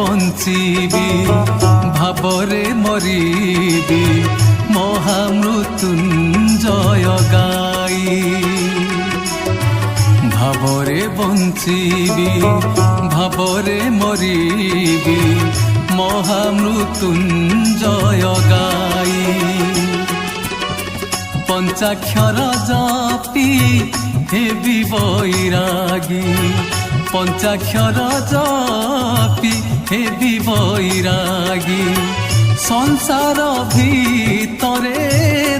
ବଞ୍ଚିବି ଭାବରେ ମରିବି ମହାମୃତ୍ୟୁଞ୍ଜୟ ଗାଇ ଭାବରେ ବଞ୍ଚିବି ଭାବରେ ମରିବି ମହାମୃତ୍ୟୁଞ୍ଜୟ ଗାଇ ପଞ୍ଚାକ୍ଷର ଜପି ହେବି ବୈରାଗୀ পঞ্চাক্ষর জপি হেবি বৈরাগী সংসার ভিতরে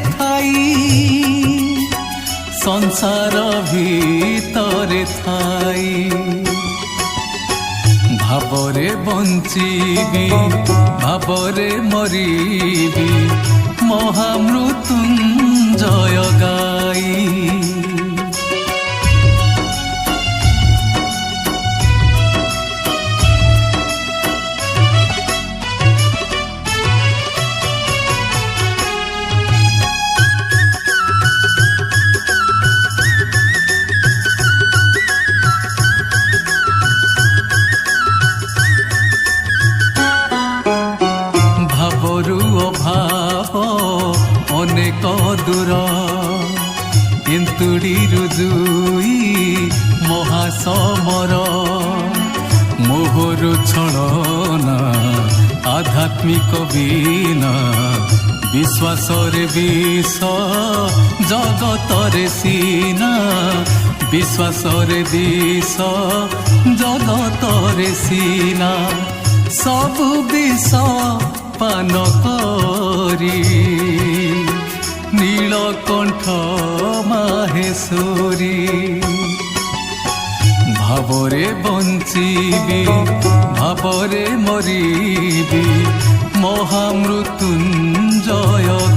থাই সংসার ভিতরে থাই ভাবরে বঞ্চিবি ভাবরে মরিবি মহামৃত্যুঞ্জয় গাই দূর ইন্তুড়িরু জুই মহাসমর মোহর ছলনা আধ্যাত্মিক বীণা বিশ্বাসরে বিষ জগতরে সিনা বিশ্বাসরে বিষ জগতরে সিনা সবু বিষ পান করি নীলকণ্ঠ মাহেশ্বরী ভাবরে বঞ্চিবি ভাবরে মরিবি মহামৃত্যুঞ্জয়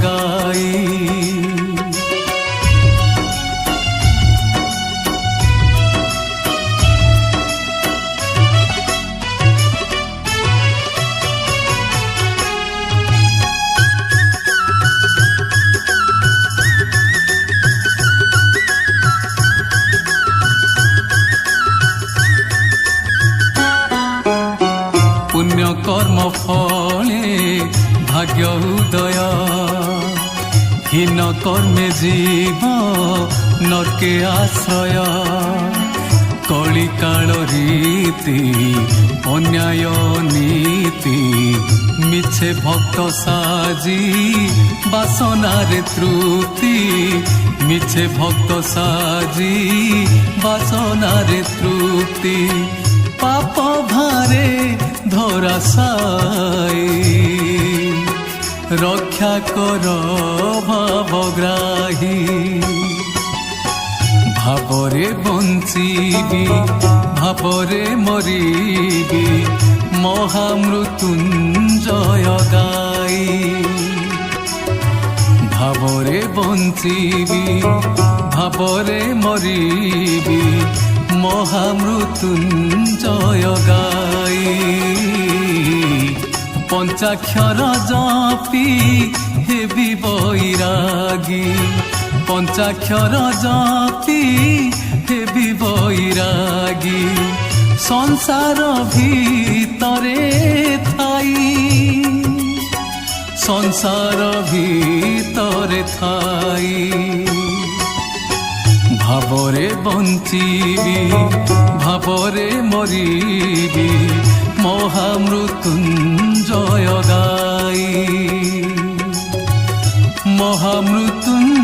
গাই পুণ্য কর্ম ফলে ভাগ্য উদয় হীন কর্মে জীব নরকে আশ্রয় কলিকাল রীতি অন্যায় নীতি মিছে ভক্ত সাজি বাসনারে তৃপ্তি মিছে ভক্ত সাজি বাসনারে তৃপ্তি পাপ ভারে ধরাশাই রক্ষা কর ভাবগ্রাহী ভাবরে বঞ্চিবি ভাবরে মরিবি মহামৃত্যুঞ্জয় গাই ভাবরে বঞ্চিবি ভাবরে মরিবি মহামৃত্যুঞ্জয় গাই পঞ্চাক্ষর জপি হেবি বৈরাগী পঞ্চাক্ষর জপি হেবি বৈরাগী সংসার ভিতরে থাই সংসার ভিতরে থাই ভাবরে বঞ্চিবি ভাবরে মরিবি মহামৃত্যুঞ্জয় গাই মহামৃত্যুঞ্জয়